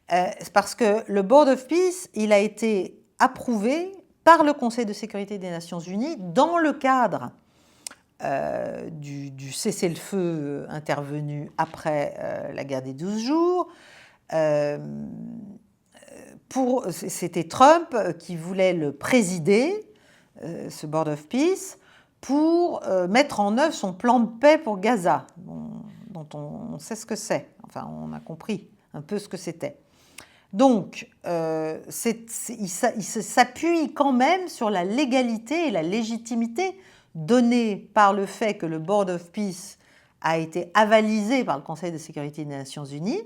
C'est parce que le Board of Peace, il a été approuvé par le Conseil de sécurité des Nations Unies dans le cadre du cessez-le-feu intervenu après la guerre des 12 jours. C'était Trump qui voulait le présider, ce Board of Peace, pour mettre en œuvre son plan de paix pour Gaza, dont on sait ce que c'est. Enfin, on a compris un peu ce que c'était. Donc, il s'appuie quand même sur la légalité et la légitimité donnée par le fait que le Board of Peace a été avalisé par le Conseil de sécurité des Nations Unies.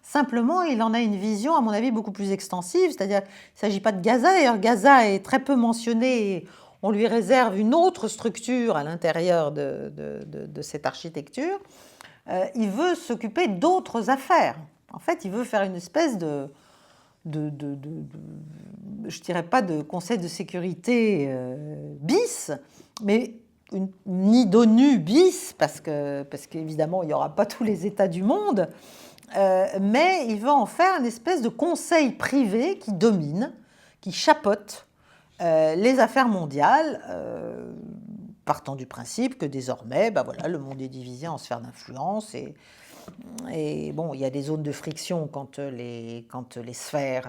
Simplement, il en a une vision, à mon avis, beaucoup plus extensive, c'est-à-dire qu'il ne s'agit pas de Gaza. D'ailleurs, Gaza est très peu mentionné, et on lui réserve une autre structure à l'intérieur de cette architecture. Il veut s'occuper d'autres affaires. En fait, il veut faire une espèce je dirais pas de conseil de sécurité bis, mais une nid d'ONU bis, parce qu'évidemment, il n'y aura pas tous les États du monde. Mais il veut en faire une espèce de conseil privé qui domine, qui chapeaute les affaires mondiales, partant du principe que désormais, voilà, le monde est divisé en sphères d'influence et bon, il y a des zones de friction quand les sphères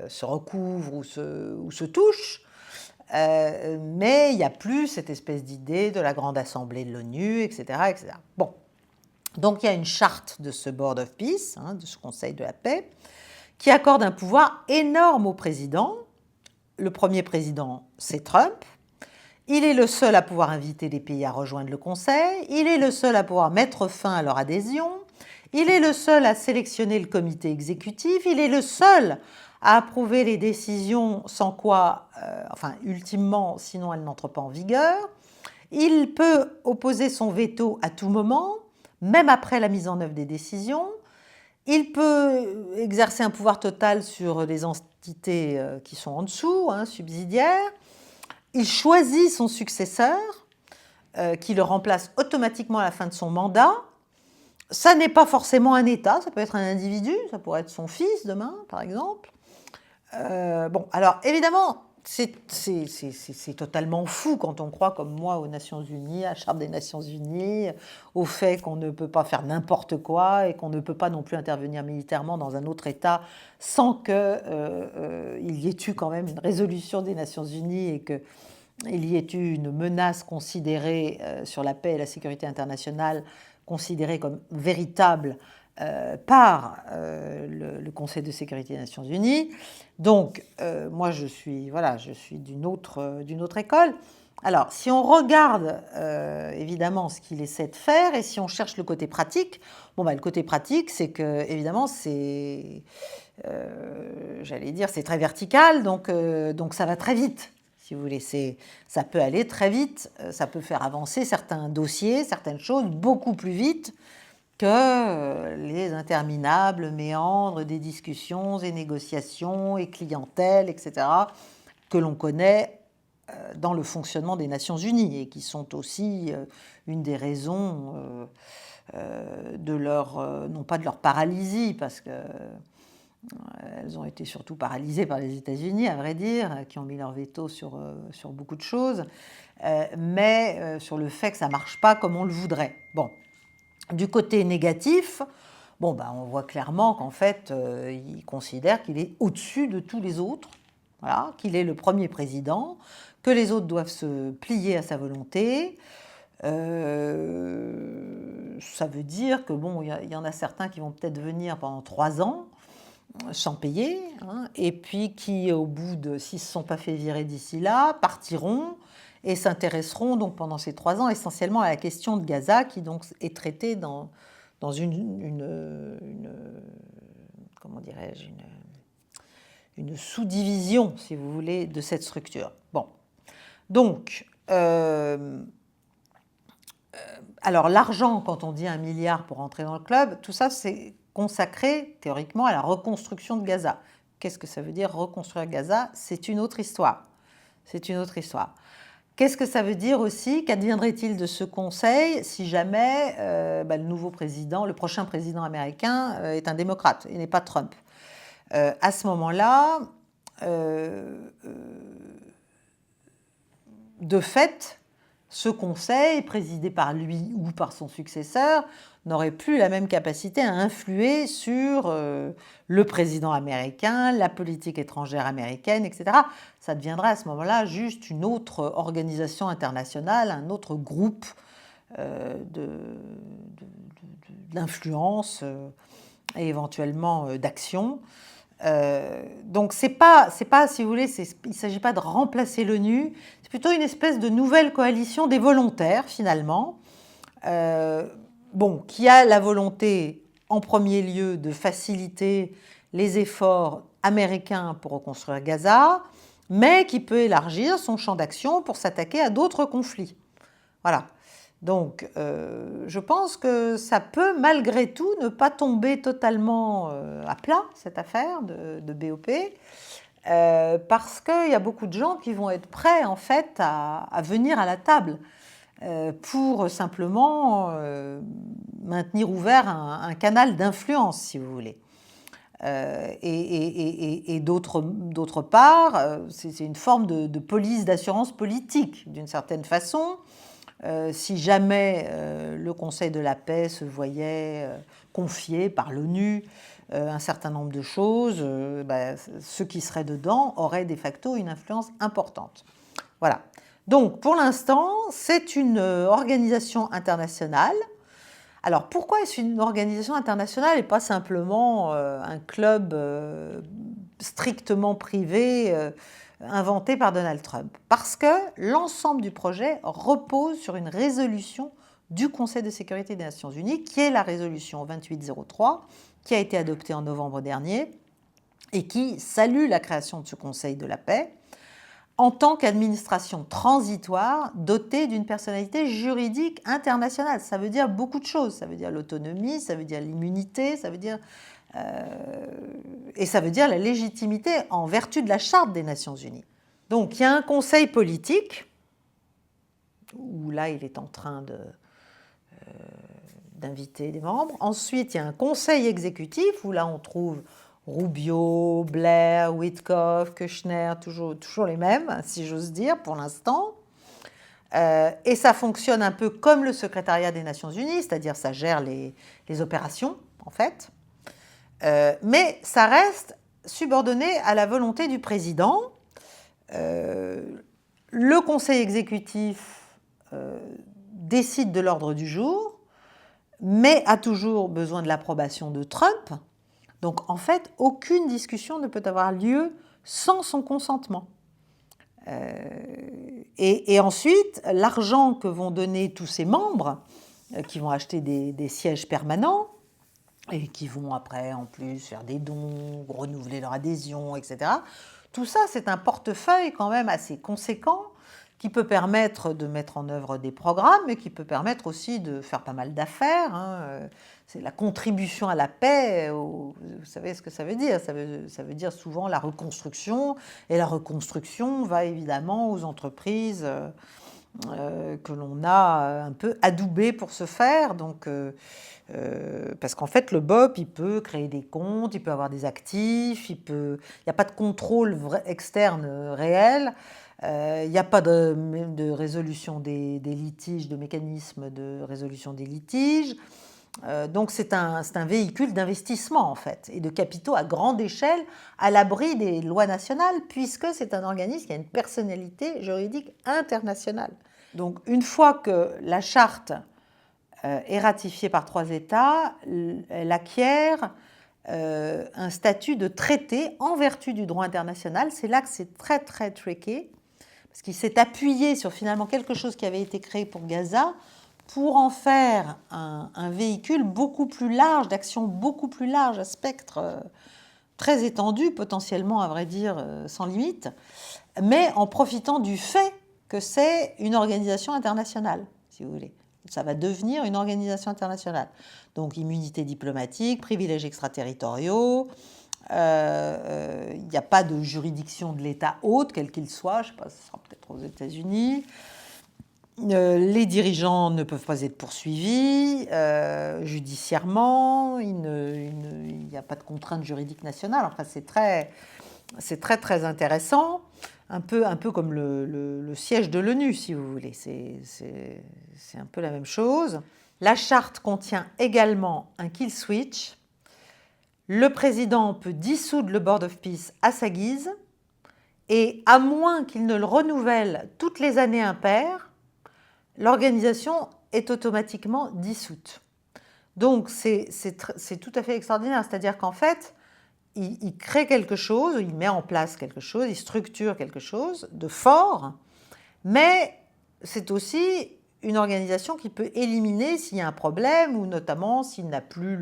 se recouvrent ou se touchent, mais il n'y a plus cette espèce d'idée de la grande assemblée de l'ONU, etc., etc. Bon. Donc il y a une charte de ce Board of Peace, de ce Conseil de la paix, qui accorde un pouvoir énorme au président. Le premier président, c'est Trump. Il est le seul à pouvoir inviter les pays à rejoindre le Conseil. Il est le seul à pouvoir mettre fin à leur adhésion. Il est le seul à sélectionner le comité exécutif. Il est le seul à approuver les décisions sans quoi, ultimement, sinon elles n'entrent pas en vigueur. Il peut opposer son veto à tout moment, même après la mise en œuvre des décisions. Il peut exercer un pouvoir total sur les entités qui sont en dessous, subsidiaires. Il choisit son successeur, qui le remplace automatiquement à la fin de son mandat. Ça n'est pas forcément un État, ça peut être un individu, ça pourrait être son fils demain, par exemple. Bon, alors évidemment, c'est totalement fou quand on croit, comme moi, aux Nations Unies, à la Charte des Nations Unies, au fait qu'on ne peut pas faire n'importe quoi et qu'on ne peut pas non plus intervenir militairement dans un autre État sans qu'il y ait eu quand même une résolution des Nations Unies et qu'il y ait eu une menace considérée sur la paix et la sécurité internationale, considérée comme véritable par le Conseil de sécurité des Nations Unies. Donc, moi, je suis d'une autre école. Alors, si on regarde évidemment ce qu'il essaie de faire et si on cherche le côté pratique, bon, le côté pratique, c'est que évidemment, j'allais dire, c'est très vertical, donc ça va très vite. Si vous voulez, ça peut aller très vite, ça peut faire avancer certains dossiers, certaines choses beaucoup plus vite que les interminables méandres des discussions et négociations et clientèles, etc., que l'on connaît dans le fonctionnement des Nations Unies et qui sont aussi une des raisons de non pas de leur paralysie, parce que elles ont été surtout paralysées par les États-Unis, à vrai dire, qui ont mis leur veto sur beaucoup de choses, mais sur le fait que ça ne marche pas comme on le voudrait. Bon. Du côté négatif, bon, on voit clairement qu'en fait, il considère qu'il est au-dessus de tous les autres, voilà, qu'il est le premier président, que les autres doivent se plier à sa volonté. Ça veut dire que bon, il y en a certains qui vont peut-être venir pendant 3 ans sans payer, hein, et puis qui, au bout de, s'ils ne se sont pas fait virer d'ici là, partiront et s'intéresseront donc pendant ces 3 ans essentiellement à la question de Gaza, qui donc est traitée dans comment dirais-je, une sous-division, si vous voulez, de cette structure. Bon, donc, alors l'argent, quand on dit 1 milliard pour entrer dans le club, tout ça c'est consacré théoriquement à la reconstruction de Gaza. Qu'est-ce que ça veut dire reconstruire Gaza? C'est une autre histoire. C'est une autre histoire. Qu'est-ce que ça veut dire aussi? Qu'adviendrait-il de ce conseil si jamais le nouveau président, le prochain président américain est un démocrate et n'est pas Trump? À ce moment-là, de fait, ce conseil, présidé par lui ou par son successeur, n'aurait plus la même capacité à influer sur le président américain, la politique étrangère américaine, etc. Ça deviendra à ce moment-là juste une autre organisation internationale, un autre groupe d'influence et éventuellement d'action. Donc c'est pas, si vous voulez, il ne s'agit pas de remplacer l'ONU, c'est plutôt une espèce de nouvelle coalition des volontaires finalement, qui a la volonté en premier lieu de faciliter les efforts américains pour reconstruire Gaza, mais qui peut élargir son champ d'action pour s'attaquer à d'autres conflits. Voilà. Donc, je pense que ça peut, malgré tout, ne pas tomber totalement à plat, cette affaire de BOP, parce qu'il y a beaucoup de gens qui vont être prêts, en fait, à venir à la table pour simplement maintenir ouvert un canal d'influence, si vous voulez. Et d'autre part, c'est une forme de police d'assurance politique, d'une certaine façon. Si jamais le Conseil de la paix se voyait confier par l'ONU un certain nombre de choses, ceux qui seraient dedans auraient de facto une influence importante. Voilà. Donc, pour l'instant, c'est une organisation internationale. Alors, pourquoi est-ce une organisation internationale et pas simplement un club strictement privé inventé par Donald Trump? Parce que l'ensemble du projet repose sur une résolution du Conseil de sécurité des Nations Unies, qui est la résolution 2803, qui a été adoptée en novembre dernier et qui salue la création de ce Conseil de la paix en tant qu'administration transitoire dotée d'une personnalité juridique internationale. Ça veut dire beaucoup de choses. Ça veut dire l'autonomie, ça veut dire l'immunité, ça veut dire et ça veut dire la légitimité en vertu de la Charte des Nations Unies. Donc il y a un conseil politique, où là il est en train d'inviter des membres. Ensuite il y a un conseil exécutif, où là on trouve Rubio, Blair, Witkoff, Kushner, toujours les mêmes, si j'ose dire, pour l'instant. Et ça fonctionne un peu comme le secrétariat des Nations Unies, c'est-à-dire ça gère les opérations, en fait. Mais ça reste subordonné à la volonté du président. Le conseil exécutif décide de l'ordre du jour, mais a toujours besoin de l'approbation de Trump. Donc, en fait, aucune discussion ne peut avoir lieu sans son consentement. Et ensuite, l'argent que vont donner tous ces membres, qui vont acheter des sièges permanents, et qui vont après, en plus, faire des dons, renouveler leur adhésion, etc. Tout ça, c'est un portefeuille quand même assez conséquent qui peut permettre de mettre en œuvre des programmes, mais qui peut permettre aussi de faire pas mal d'affaires. C'est la contribution à la paix, vous savez ce que ça veut dire. Ça veut dire souvent la reconstruction, et la reconstruction va évidemment aux entreprises que l'on a un peu adoubées pour ce faire. Donc, parce qu'en fait, le BOP, il peut créer des comptes, il peut avoir des actifs, il n'y a pas de contrôle externe réel. Il n'y a pas de résolution des litiges, de mécanisme de résolution des litiges. Donc c'est un véhicule d'investissement en fait, et de capitaux à grande échelle, à l'abri des lois nationales, puisque c'est un organisme qui a une personnalité juridique internationale. Donc une fois que la charte est ratifiée par 3 États, elle acquiert un statut de traité en vertu du droit international. C'est là que c'est très très tricky, parce qu'il s'est appuyé sur finalement quelque chose qui avait été créé pour Gaza, pour en faire un véhicule beaucoup plus large, d'action beaucoup plus large, à spectre très étendu, potentiellement, à vrai dire, sans limite, mais en profitant du fait que c'est une organisation internationale, si vous voulez. Ça va devenir une organisation internationale. Donc, immunité diplomatique, privilèges extraterritoriaux, il n'y a pas de juridiction de l'État haute, quel qu'il soit, je ne sais pas, ce sera peut-être aux États-Unis. Les dirigeants ne peuvent pas être poursuivis judiciairement, il n'y a pas de contrainte juridique nationale. Enfin, c'est très très intéressant, un peu comme le siège de l'ONU, si vous voulez. C'est un peu la même chose. La charte contient également un kill switch. Le président peut dissoudre le Board of Peace à sa guise, et à moins qu'il ne le renouvelle toutes les années impaires, l'organisation est automatiquement dissoute. Donc c'est tout à fait extraordinaire, c'est-à-dire qu'en fait, il crée quelque chose, il met en place quelque chose, il structure quelque chose de fort, mais c'est aussi une organisation qui peut éliminer s'il y a un problème, ou notamment s'il n'a plus,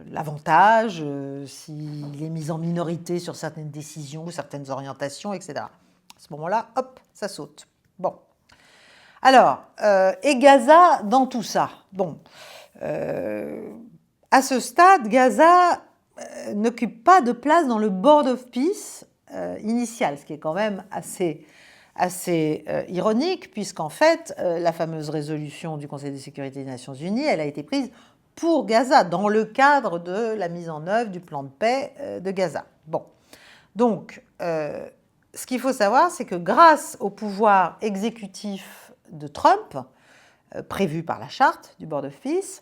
l'avantage, s'il est mis en minorité sur certaines décisions ou certaines orientations, etc. À ce moment-là, hop, ça saute. Bon. Alors, et Gaza dans tout ça? Bon, à ce stade, Gaza n'occupe pas de place dans le Board of Peace initial, ce qui est quand même assez ironique, puisqu'en fait, la fameuse résolution du Conseil de sécurité des Nations Unies, elle a été prise pour Gaza, dans le cadre de la mise en œuvre du plan de paix de Gaza. Bon, donc, ce qu'il faut savoir, c'est que grâce au pouvoir exécutif de Trump, prévu par la charte du Board of Peace,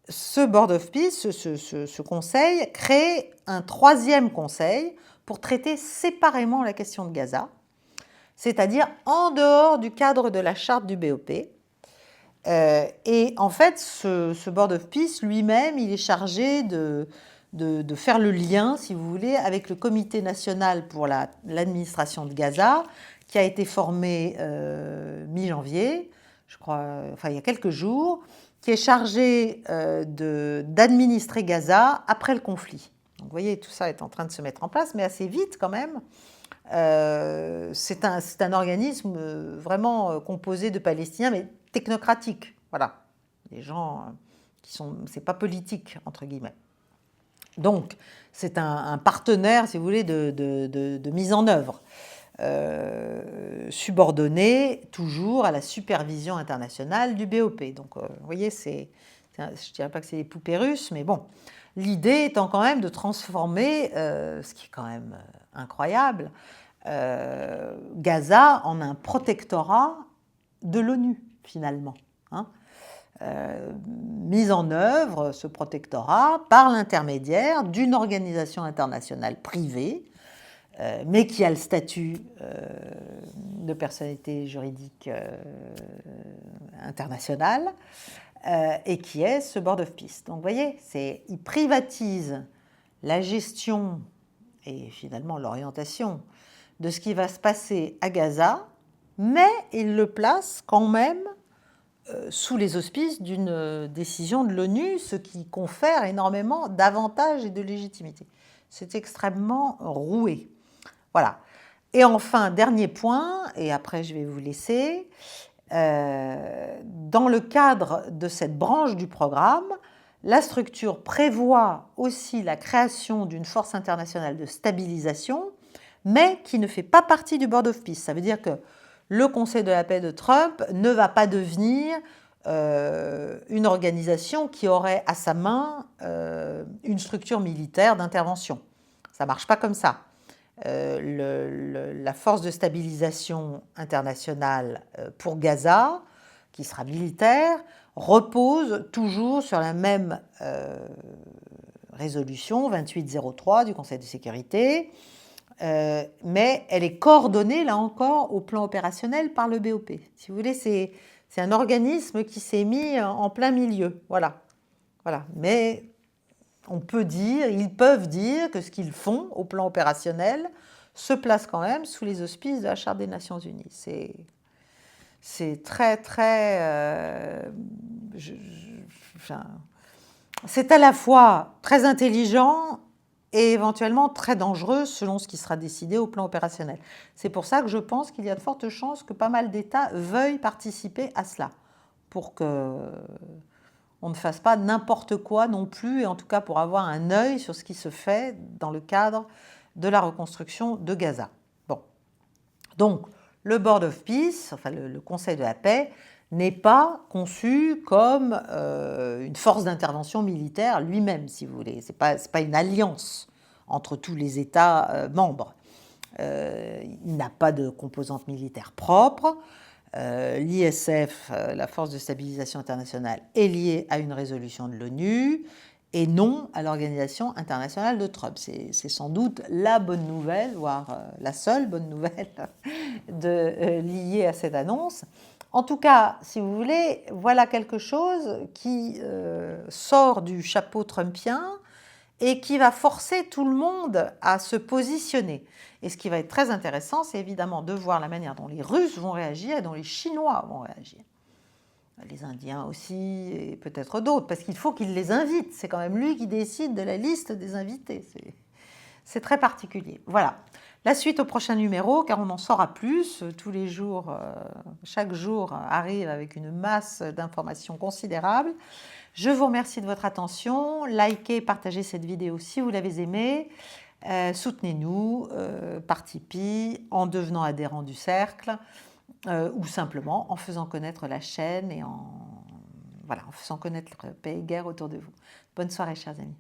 ce Board of Peace, ce conseil, crée un 3e conseil pour traiter séparément la question de Gaza, c'est-à-dire en dehors du cadre de la charte du BOP. Et en fait, ce Board of Peace lui-même, il est chargé de faire le lien, si vous voulez, avec le Comité national pour l'administration de Gaza, qui a été formé mi-janvier, je crois, enfin il y a quelques jours, qui est chargé d'administrer Gaza après le conflit. Donc vous voyez, tout ça est en train de se mettre en place, mais assez vite quand même. C'est un organisme vraiment composé de Palestiniens, mais technocratique. Voilà, des gens qui sont, c'est pas politique entre guillemets. Donc c'est un partenaire, si vous voulez, de mise en œuvre, subordonné toujours à la supervision internationale du BOP. Donc vous voyez, c'est je ne dirais pas que c'est des poupées russes, mais bon, l'idée étant quand même de transformer, ce qui est quand même incroyable, Gaza en un protectorat de l'ONU, finalement. Hein. Mise en œuvre, ce protectorat, par l'intermédiaire d'une organisation internationale privée, mais qui a le statut de personnalité juridique internationale, et qui est ce Board of Peace. Donc vous voyez, il privatise la gestion et finalement l'orientation de ce qui va se passer à Gaza, mais il le place quand même sous les auspices d'une décision de l'ONU, ce qui confère énormément d'avantages et de légitimité. C'est extrêmement roué. Voilà. Et enfin, dernier point, et après je vais vous laisser, dans le cadre de cette branche du programme, la structure prévoit aussi la création d'une force internationale de stabilisation, mais qui ne fait pas partie du Board of Peace. Ça veut dire que le Conseil de la paix de Trump ne va pas devenir une organisation qui aurait à sa main une structure militaire d'intervention. Ça ne marche pas comme ça. La force de stabilisation internationale pour Gaza, qui sera militaire, repose toujours sur la même résolution 2803 du Conseil de sécurité, mais elle est coordonnée, là encore, au plan opérationnel par le BOP. Si vous voulez, c'est un organisme qui s'est mis en plein milieu. Voilà. Mais on peut dire, ils peuvent dire que ce qu'ils font au plan opérationnel se place quand même sous les auspices de la Charte des Nations Unies. C'est très, très... c'est à la fois très intelligent et éventuellement très dangereux selon ce qui sera décidé au plan opérationnel. C'est pour ça que je pense qu'il y a de fortes chances que pas mal d'États veuillent participer à cela, pour qu'on ne fasse pas n'importe quoi non plus, et en tout cas pour avoir un œil sur ce qui se fait dans le cadre de la reconstruction de Gaza. Bon. Donc, le Board of Peace, enfin le Conseil de la paix, n'est pas conçu comme une force d'intervention militaire lui-même, si vous voulez. Ce n'est pas une alliance entre tous les États membres. Il n'a pas de composante militaire propre. L'ISF, la force de stabilisation internationale, est liée à une résolution de l'ONU et non à l'Organisation internationale de Trump. C'est sans doute la bonne nouvelle, voire la seule bonne nouvelle liée à cette annonce. En tout cas, si vous voulez, voilà quelque chose qui sort du chapeau trumpien et qui va forcer tout le monde à se positionner. Et ce qui va être très intéressant, c'est évidemment de voir la manière dont les Russes vont réagir et dont les Chinois vont réagir. Les Indiens aussi, et peut-être d'autres, parce qu'il faut qu'il les invite. C'est quand même lui qui décide de la liste des invités. C'est très particulier. Voilà. La suite au prochain numéro, car on en saura plus. Tous les jours, chaque jour arrive avec une masse d'informations considérable. Je vous remercie de votre attention. Likez, partagez cette vidéo si vous l'avez aimée. Soutenez-nous par Tipeee, en devenant adhérent du cercle, ou simplement en faisant connaître la chaîne et en faisant connaître Paix et Guerre autour de vous. Bonne soirée, chers amis.